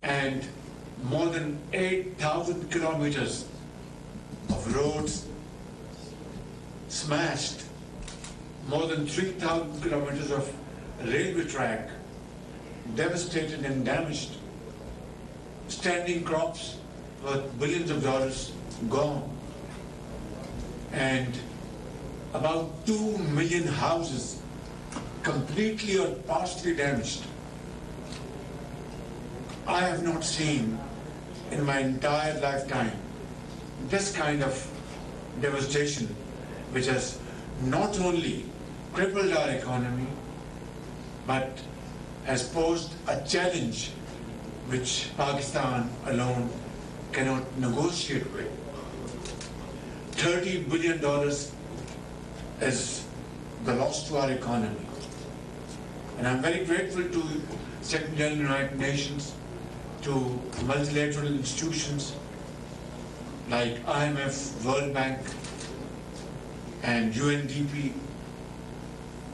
and more than 8,000 kilometers of roads smashed, more than 3,000 kilometers of railway track devastated and damaged, standing crops worth billions of dollars gone, and about 2 million houses completely or partially damaged. I have not seen in my entire lifetime this kind of devastation, which has not only crippled our economy, but has posed a challenge which Pakistan alone cannot negotiate with. $30 billion is the loss to our economy. And I'm very grateful to Secretary General of the United Nations, to multilateral institutions like IMF, World Bank, and UNDP,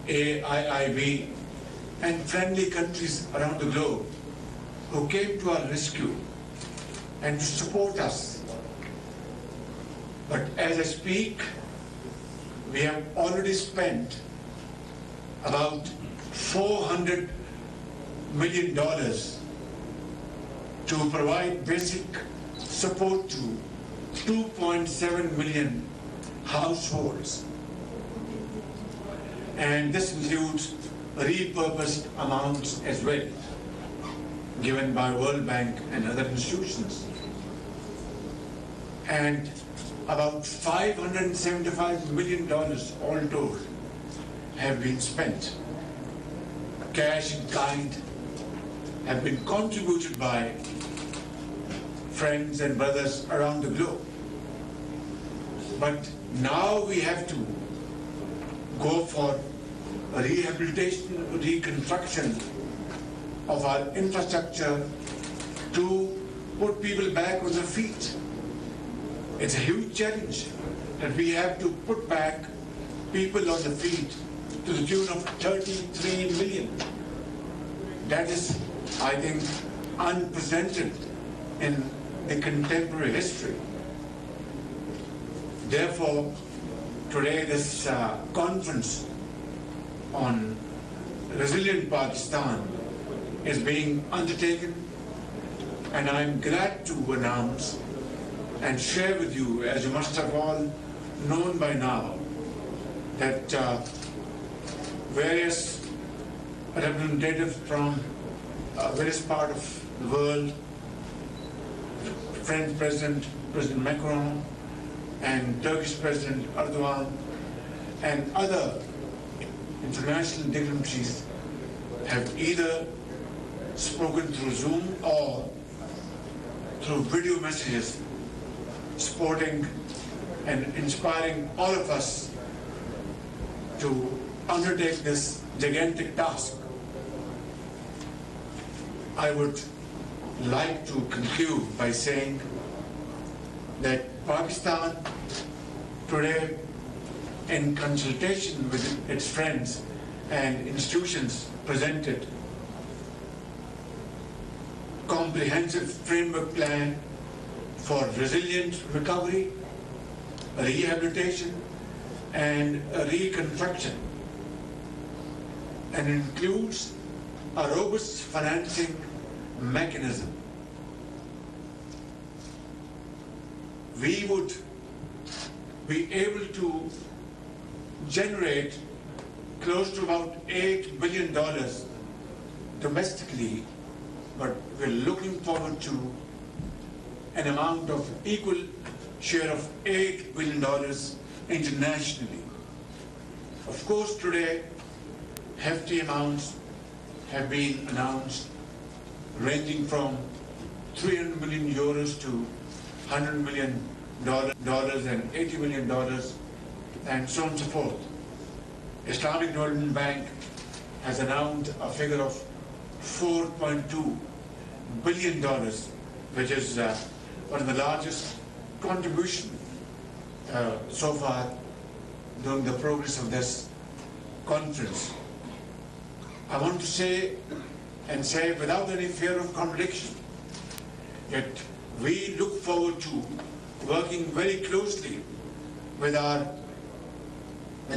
AIIB, and friendly countries around the globe who came to our rescue and to support us. But as I speak, we have already spent about $400 million to provide basic support to 2.7 million households. And this includes repurposed amounts as well, given by World Bank and other institutions. And about $575 million all told have been spent. Cash in kind have been contributed by friends and brothers around the globe. But now we have to go for a rehabilitation, reconstruction of our infrastructure to put people back on their feet. It's a huge challenge that we have to put back people on the feet to the tune of 33 million. That is, I think, unprecedented in the contemporary history. Therefore, today this conference on resilient Pakistan is being undertaken, and I'm glad to announce and share with you, as you must have all known by now, that various representatives from various parts of the world, French President Macron, and Turkish President Erdogan, and other international dignitaries have either spoken through Zoom or through video messages, supporting and inspiring all of us to undertake this gigantic task. I would like to conclude by saying that Pakistan today, in consultation with its friends and institutions, presented comprehensive framework plan for resilient recovery, rehabilitation, and reconstruction, and includes a robust financing mechanism. We would be able to generate close to about $8 billion domestically, but we're looking forward to an amount of equal share of $8 billion internationally. Of course, today, hefty amounts have been announced, ranging from 300 million euros to $100 million and $80 million, and so on and so forth. Islamic Development Bank has announced a figure of $4.2 billion, which is one of the largest contributions so far during the progress of this conference. I want to say without any fear of contradiction Yet we look forward to working very closely with our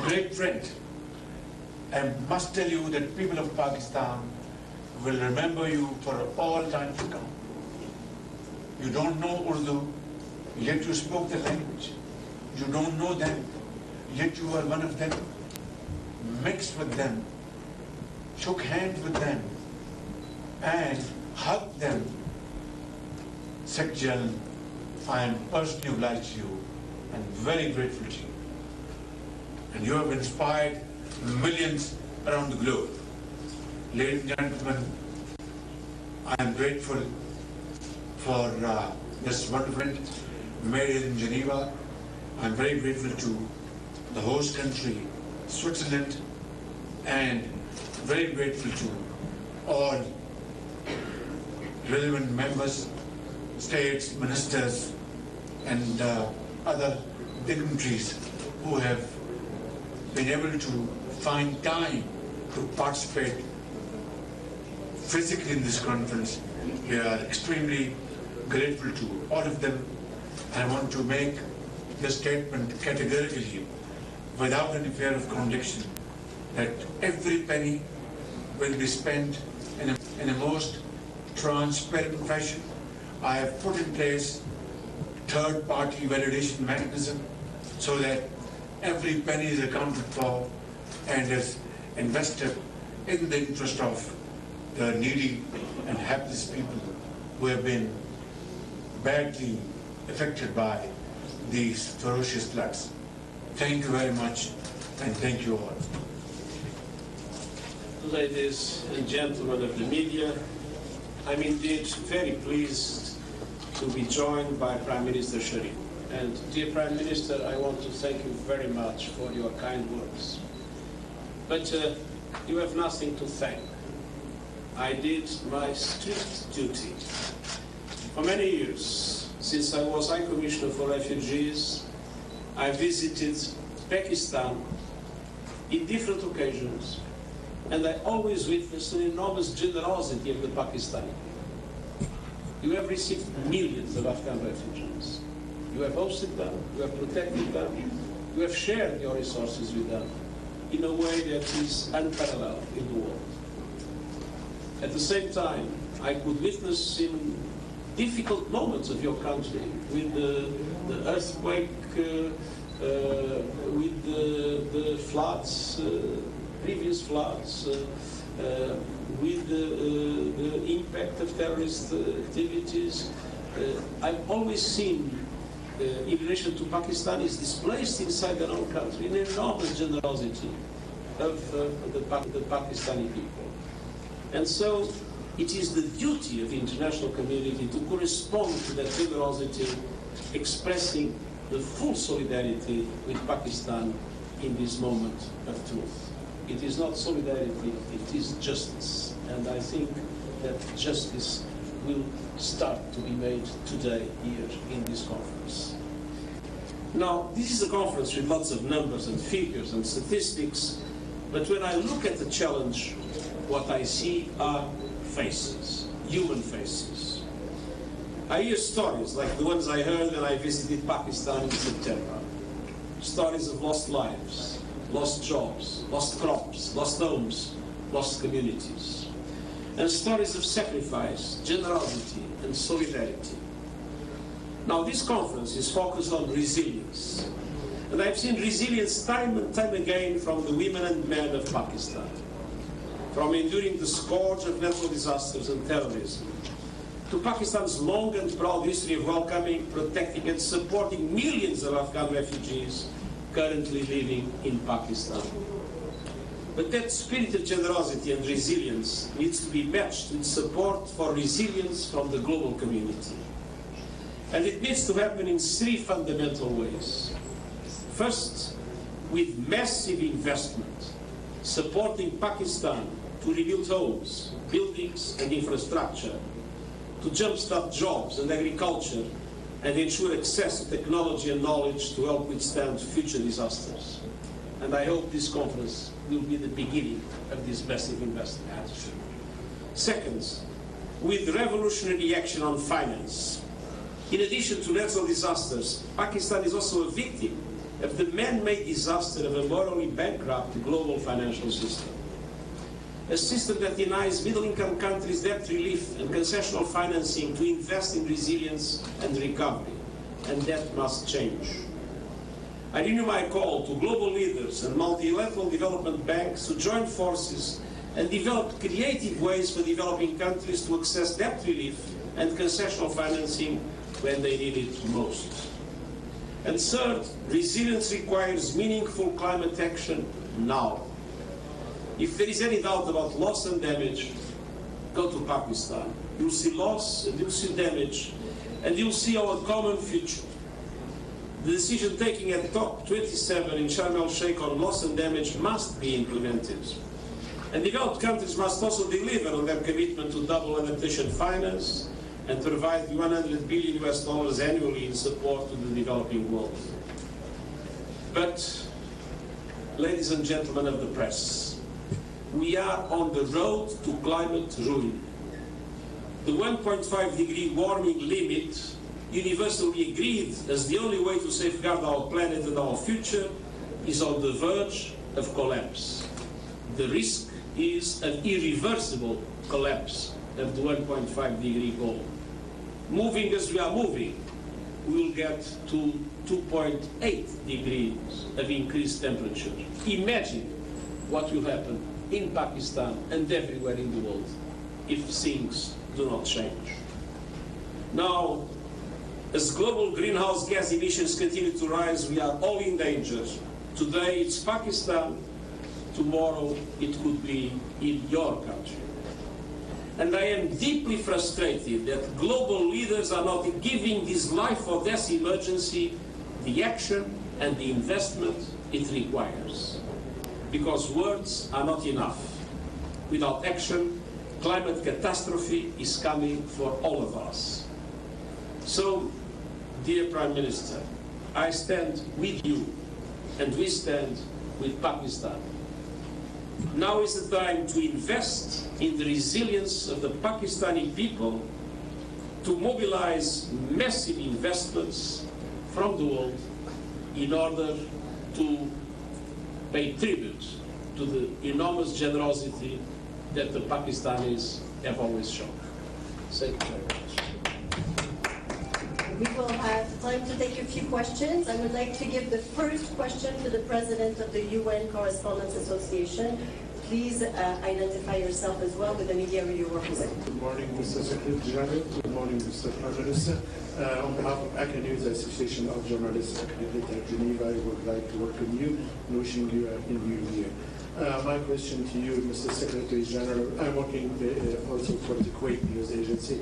great friend. I must tell you that people of Pakistan will remember you for all time to come. You don't know Urdu, yet you spoke the language. You don't know them, yet you are one of them. Mixed with them, shook hands with them, and hugged them. Sekjal, I am personally obliged to you and very grateful to you. And you have inspired millions around the globe. Ladies and gentlemen, I am grateful for this wonderful event made in Geneva. I am very grateful to the host country, Switzerland, and very grateful to all relevant members, states, ministers, and other dignitaries who have been able to find time to participate physically in this conference. We are extremely grateful to all of them. I want to make this statement categorically, without any fear of contradiction, that every penny will be spent in a most transparent fashion. I have put in place third-party validation mechanism so that every penny is accounted for and is invested in the interest of the needy and helpless people who have been badly affected by these ferocious floods. Thank you very much, and thank you all. Ladies and gentlemen of the media, I'm indeed very pleased to be joined by Prime Minister Sharif. And dear Prime Minister, I want to thank you very much for your kind words. But you have nothing to thank. I did my strict duty. For many years, since I was High Commissioner for Refugees, I visited Pakistan in different occasions, and I always witnessed an enormous generosity of the Pakistani. You have received millions of Afghan refugees. You have hosted them, you have protected them, you have shared your resources with them in a way that is unparalleled in the world. At the same time, I could witness in difficult moments of your country, with the earthquake, with the floods, previous floods, with the impact of terrorist activities. I've always seen, in relation to Pakistanis displaced inside their own country, an enormous generosity of the Pakistani people. And so it is the duty of the international community to correspond to that generosity, expressing the full solidarity with Pakistan in this moment of truth. It is not solidarity, it is justice. And I think that justice will start to be made today here in this conference. Now, this is a conference with lots of numbers and figures and statistics, but when I look at the challenge, what I see are faces, human faces. I hear stories like the ones I heard when I visited Pakistan in September. Stories of lost lives, lost jobs, lost crops, lost homes, lost communities. And stories of sacrifice, generosity, and solidarity. Now, this conference is focused on resilience. And I've seen resilience time and time again from the women and men of Pakistan. From enduring the scourge of natural disasters and terrorism, to Pakistan's long and proud history of welcoming, protecting, and supporting millions of Afghan refugees currently living in Pakistan. But that spirit of generosity and resilience needs to be matched with support for resilience from the global community. And it needs to happen in three fundamental ways. First, with massive investment, supporting Pakistan to rebuild homes, buildings, and infrastructure, to jumpstart jobs and agriculture, and ensure access to technology and knowledge to help withstand future disasters. And I hope this conference will be the beginning of this massive investment. Second, with revolutionary action on finance. In addition to natural disasters, Pakistan is also a victim of the man-made disaster of a morally bankrupt global financial system. A system that denies middle-income countries debt relief and concessional financing to invest in resilience and recovery, and that must change. I renew my call to global leaders and multilateral development banks to join forces and develop creative ways for developing countries to access debt relief and concessional financing when they need it most. And third, resilience requires meaningful climate action now. If there is any doubt about loss and damage, go to Pakistan. You'll see loss and you'll see damage, and you'll see our common future. The decision taken at COP27 in Sharm el-Sheikh on loss and damage must be implemented. And developed countries must also deliver on their commitment to double adaptation finance and provide $100 billion annually in support to the developing world. But, ladies and gentlemen of the press, we are on the road to climate ruin. The 1.5 degree warming limit, universally agreed as the only way to safeguard our planet and our future, is on the verge of collapse. The risk is an irreversible collapse of the 1.5 degree goal. Moving as we are moving, we will get to 2.8 degrees of increased temperature. Imagine what will happen in Pakistan and everywhere in the world if things do not change. Now, as global greenhouse gas emissions continue to rise, we are all in danger. Today it's Pakistan, tomorrow it could be in your country. And I am deeply frustrated that global leaders are not giving this life or death emergency the action and the investment it requires. Because words are not enough. Without action, climate catastrophe is coming for all of us. So, dear Prime Minister, I stand with you and we stand with Pakistan. Now is the time to invest in the resilience of the Pakistani people, to mobilize massive investments from the world in order to pay tribute to the enormous generosity that the Pakistanis have always shown. Thank you very much. We will have time to take a few questions. I would like to give the first question to the President of the UN Correspondents Association. Please identify yourself as well with the media you represent. Good morning, Mr. Secretary General. Good morning, Mr. Prime Minister. On behalf of AbbTakk News Association of Journalists accredited at Geneva, I would like to welcome you and wishing you a new year. My question to you, Mr. Secretary General, I'm working also for the Kuwait News Agency.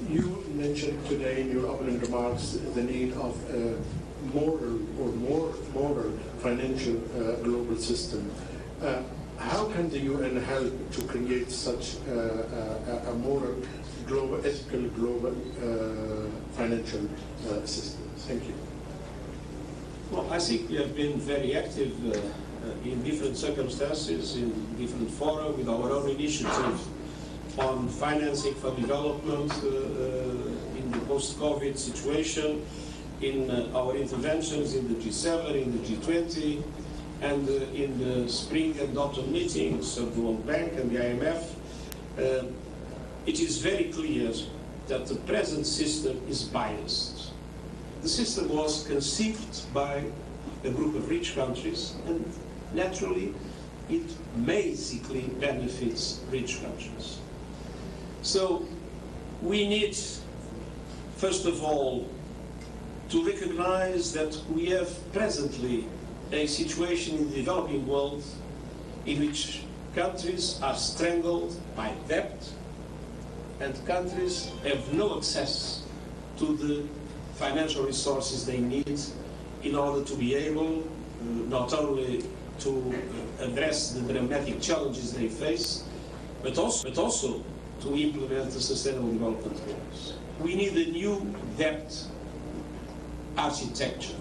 You mentioned today in your opening remarks the need of a more moral financial global system. How can the UN help to create such a moral, global, ethical, global financial system? Thank you. Well, I think we have been very active in different circumstances, in different fora, with our own initiative on financing for development in the post-COVID situation, in our interventions in the G7, in the G20, and in the spring and autumn meetings of the World Bank and the IMF. It is very clear that the present system is biased. The system was conceived by a group of rich countries, and naturally it basically benefits rich countries. So we need, first of all, to recognize that we have presently a situation in the developing world in which countries are strangled by debt and countries have no access to the financial resources they need in order to be able not only to address the dramatic challenges they face, but also to implement the Sustainable Development Goals. We need a new debt architecture.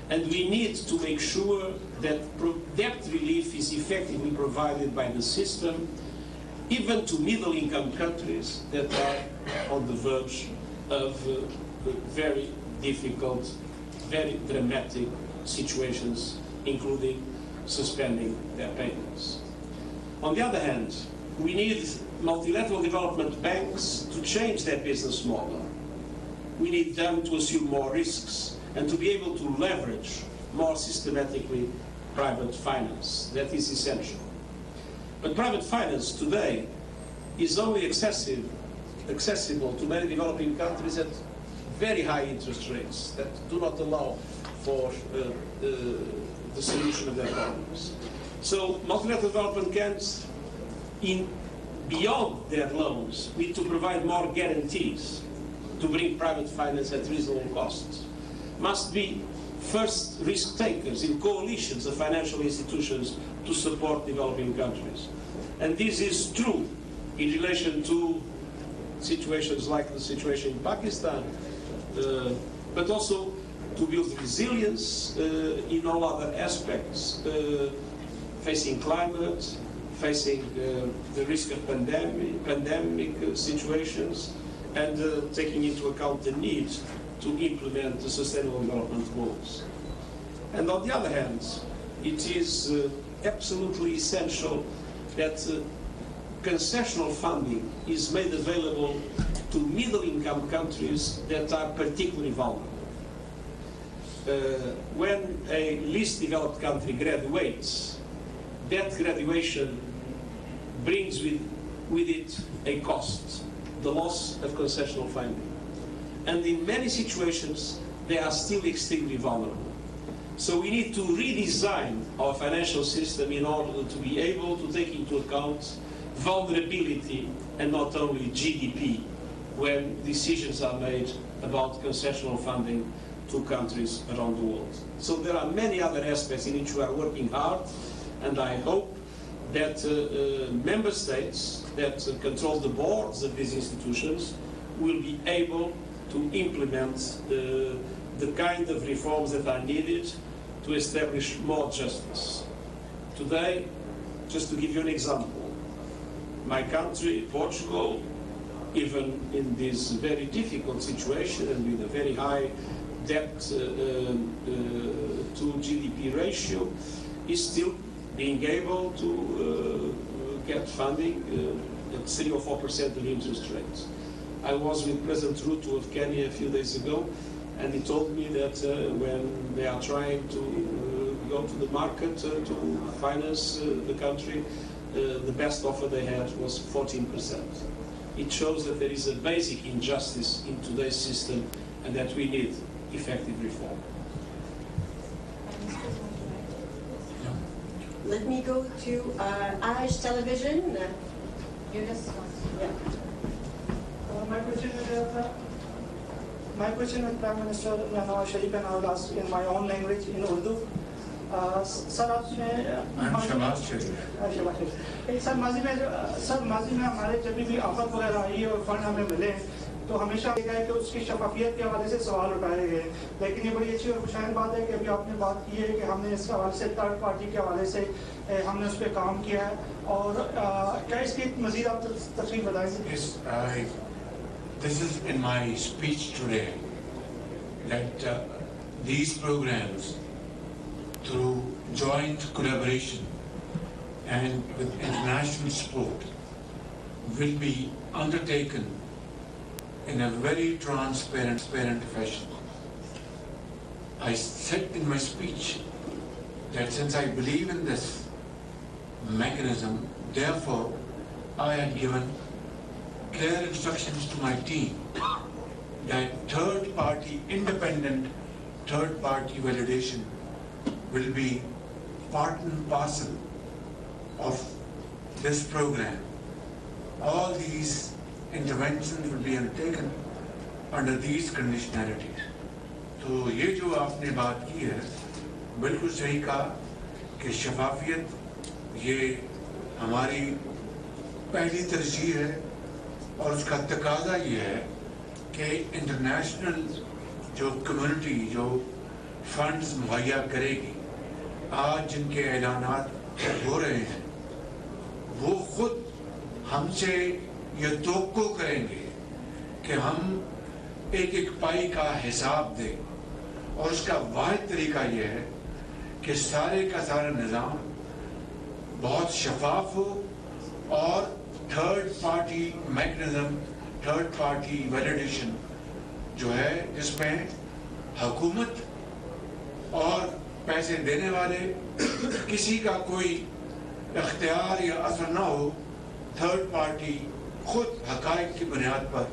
And we need to make sure that debt relief is effectively provided by the system even to middle-income countries that are on the verge of very difficult, very dramatic situations, including suspending their payments. On the other hand, we need multilateral development banks to change their business model. We need them to assume more risks and to be able to leverage more systematically private finance. That is essential. But private finance today is only accessible to many developing countries at very high interest rates that do not allow for the solution of their problems. So multilateral development banks, beyond their loans, need to provide more guarantees to bring private finance at reasonable costs. Must be first risk takers in coalitions of financial institutions to support developing countries. And this is true in relation to situations like the situation in Pakistan, but also to build resilience in all other aspects, facing climate, facing the risk of pandemic situations, and taking into account the need to implement the Sustainable Development Goals. And on the other hand, it is absolutely essential that concessional funding is made available to middle-income countries that are particularly vulnerable. When a least developed country graduates, that graduation brings with it a cost, the loss of concessional funding. And in many situations, they are still extremely vulnerable. So we need to redesign our financial system in order to be able to take into account vulnerability and not only GDP when decisions are made about concessional funding to countries around the world. So there are many other aspects in which we are working hard, and I hope that member states that control the boards of these institutions will be able to implement the kind of reforms that are needed to establish more justice. Today, just to give you an example, my country, Portugal, even in this very difficult situation and with a very high debt to GDP ratio, is still being able to get funding at 3 or 4% of interest rates. I was with President Ruto of Kenya a few days ago, and he told me that when they are trying to go to the market to finance the country, the best offer they had was 14%. It shows that there is a basic injustice in today's system and that we need effective reform. Let me go to Ash Television. Eunice. Yeah. My question is Prime Minister Sharif, and I will ask in my own language, in Urdu. Sir आपने शहबाज शरीफ sir माजी में हमारे जब भी आफत वगैरह आई और fund हमें मिले तो हमेशा देखा है कि उसकी शफाफियत के हवाले से सवाल उठाए गए, लेकिन ये बड़ी अच्छी और खुशहाल बात है कि अभी आपने बात की है कि हमने इसके हवाले से थर्ड पार्टी के हवाले से हमने उस पर काम किया है, और क्या इसकी मज़ीद आप तफसील बताएंगे? This is in my speech today, that these programs, through joint collaboration and with international support, will be undertaken in a very transparent fashion. I said in my speech that since I believe in this mechanism, therefore I had given clear instructions to my team that independent third-party validation will be part and parcel of this program. All these interventions will be undertaken under these conditionalities. तो ये जो आपने बात की है, बिल्कुल सही कहा कि शफाफियत ये हमारी पहली तरजीह है, और उसका तकाजा ये है कि इंटरनेशनल जो कम्युनिटी जो फंड्स मुहैया करेगी, आज जिनके ऐलानात हो रहे हैं, वो खुद हमसे ये तवक्को करेंगे कि हम एक एक पाई का हिसाब दें, और उसका वाहिद तरीका ये है कि सारे का सारा निज़ाम बहुत शफाफ हो और third party mechanism, third party validation जो है, जिसमें हुकूमत और पैसे देने वाले किसी का कोई इख्तियार या असर ना हो, थर्ड पार्टी खुद हकाइक की बुनियाद पर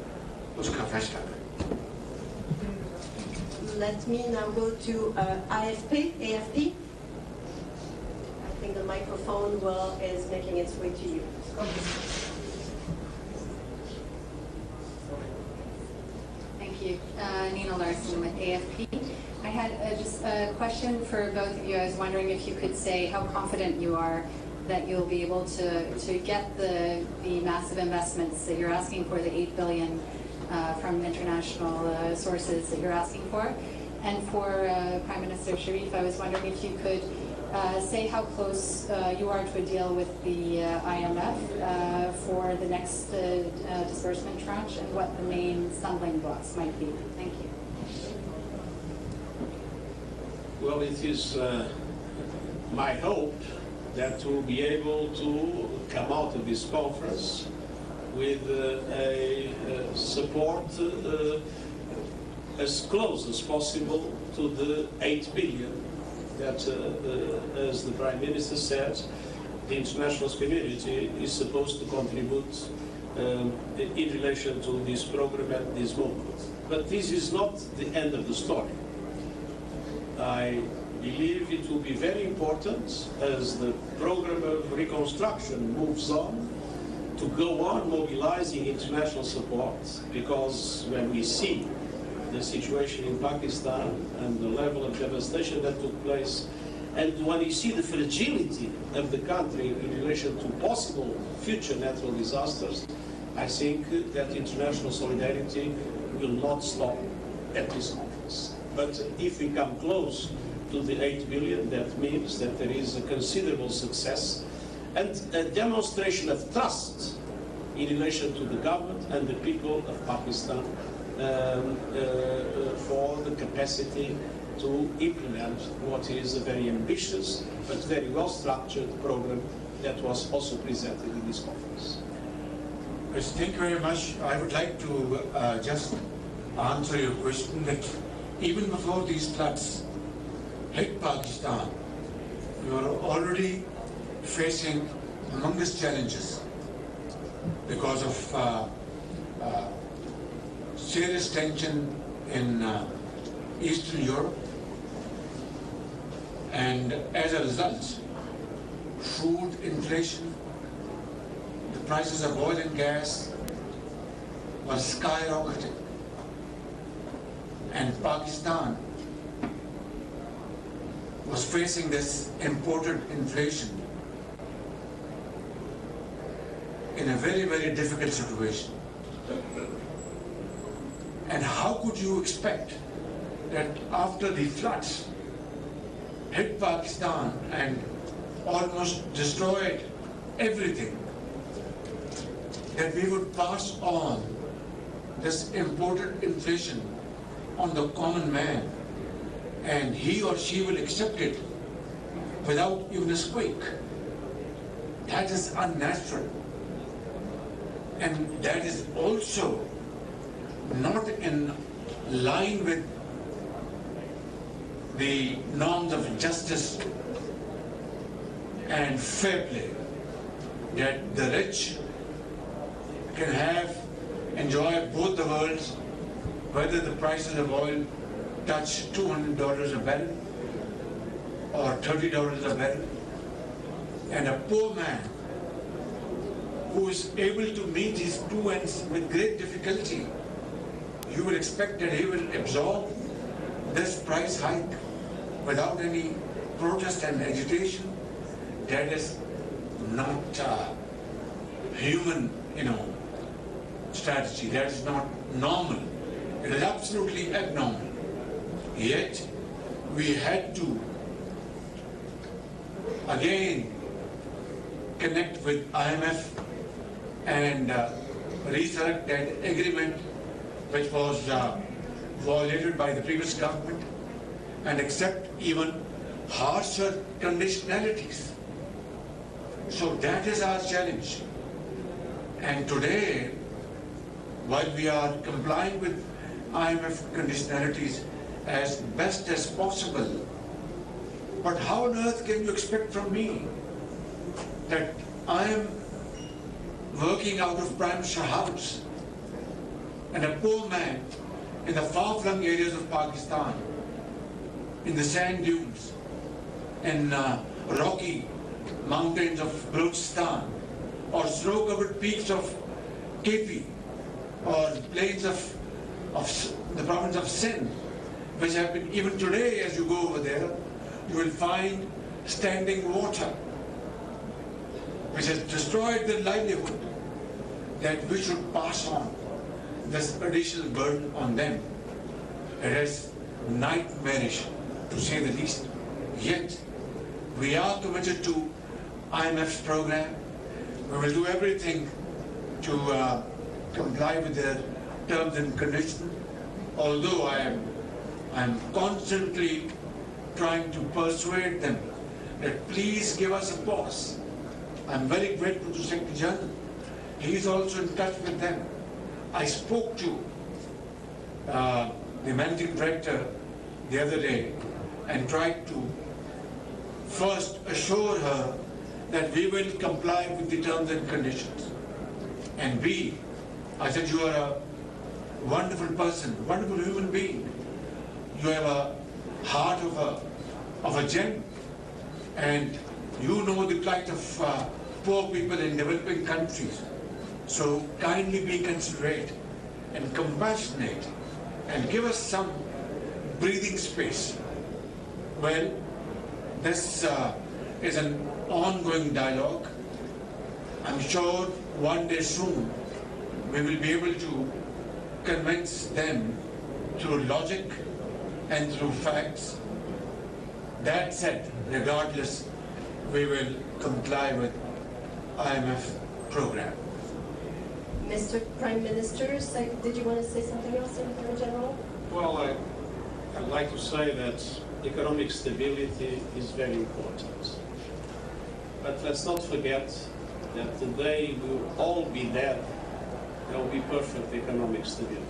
उसका फैसला करे। Let me now go to AFP. I think the microphone is making its way to you. Thank you. Nina Larson with AFP. I had just a question for both of you. I was wondering if you could say how confident you are that you'll be able to get the massive investments that you're asking for, the $8 billion from international sources that you're asking for. And for Prime Minister Sharif, I was wondering if you could say how close you are to a deal with the IMF for the next disbursement tranche, and what the main stumbling blocks might be. Thank you. Well, it is my hope that we'll be able to come out of this conference with a support as close as possible to the 8 billion that, as the Prime Minister said, the international community is supposed to contribute in relation to this program at this moment. But this is not the end of the story. I believe it will be very important as the program of reconstruction moves on to go on mobilizing international support, because when we see the situation in Pakistan and the level of devastation that took place, and when you see the fragility of the country in relation to possible future natural disasters, I think that international solidarity will not stop at this conference. But if we come close to the 8 billion, that means that there is a considerable success and a demonstration of trust in relation to the government and the people of Pakistan for the capacity to implement what is a very ambitious but very well-structured program that was also presented in this conference. Yes, thank you very much. I would like to just answer your question that even before these floods hit Pakistan, we were already facing humongous challenges because of serious tension in Eastern Europe, and as a result, food inflation, the prices of oil and gas were skyrocketing, and Pakistan was facing this imported inflation in a very, very difficult situation. And how could you expect that after the floods hit Pakistan and almost destroyed everything, that we would pass on this imported inflation on the common man, and he or she will accept it without even a squeak? That is unnatural. And that is also not in line with the norms of justice and fair play, that the rich can enjoy both the worlds, whether the prices of oil touch $200 a barrel or $30 a barrel, and a poor man who is able to meet these two ends with great difficulty, you will expect that he will absorb this price hike without any protest and agitation. That is not human, strategy. That is not normal. It is absolutely abnormal. Yet we had to again connect with IMF and resurrect that agreement which was violated by the previous government and accept even harsher conditionalities. So that is our challenge. And today, while we are complying with IMF conditionalities as best as possible, but how on earth can you expect from me that I am working out of Prime Minister's house and a poor man in the far-flung areas of Pakistan, in the sand dunes, in rocky mountains of Balochistan, or snow-covered peaks of KP, or plains of the province of Sindh, which have been, even today as you go over there, you will find standing water, which has destroyed their livelihood, that we should pass on this additional burden on them. It is nightmarish, to say the least. Yet, we are committed to IMF's program. We will do everything to comply with their terms and conditions, although I am constantly trying to persuade them that please give us a pause. I'm very grateful to Secretary General. He is also in touch with them. I spoke to the Managing Director the other day and tried to first assure her that we will comply with the terms and conditions. And B, I said, you are a wonderful person, wonderful human being. You have a heart of a gem, and you know the plight of poor people in developing countries. So kindly be considerate and compassionate and give us some breathing space. Well, this is an ongoing dialogue. I'm sure one day soon we will be able to convince them through logic and through facts. That said, regardless, we will comply with IMF program. Mr. Prime Minister, did you want to say something else, Secretary General? Well, I'd like to say that economic stability is very important. But let's not forget that the day we will all be dead, there will be perfect economic stability.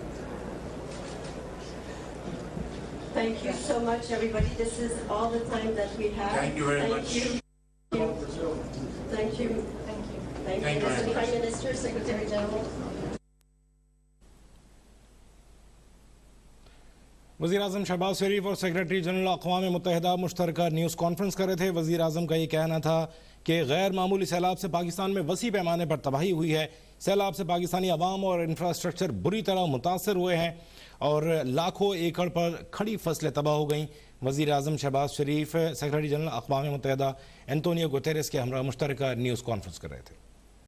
Thank you so much, everybody. This is all the time that we have. Thank you very much. Thank you. Thank you. Thank you, Mr. Prime Minister, Secretary General. वज़ीर आज़म शहबाज शरीफ और secretary general अक़वाम मुत्तहिदा मुश्तरका news conference कर रहे थे। वज़ीर आज़म का ये कहना था कि गैर मामूली सैलाब से पाकिस्तान में वसी पैमाने पर तबाही हुई है। सैलाब से पाकिस्तानी अवाम और इंफ्रास्ट्रक्चर बुरी तरह मुतासर हुए हैं और लाखों एकड़ पर खड़ी फसलें तबाह हो गईं। वज़ीर आज़म शहबाज शरीफ सेक्रेटरी जनरल अक़वाम मुत्तहिदा एंटोनियो गुतेरेस के हमरा मुश्तरका न्यूज़ कॉन्फ्रेंस कर रहे थे।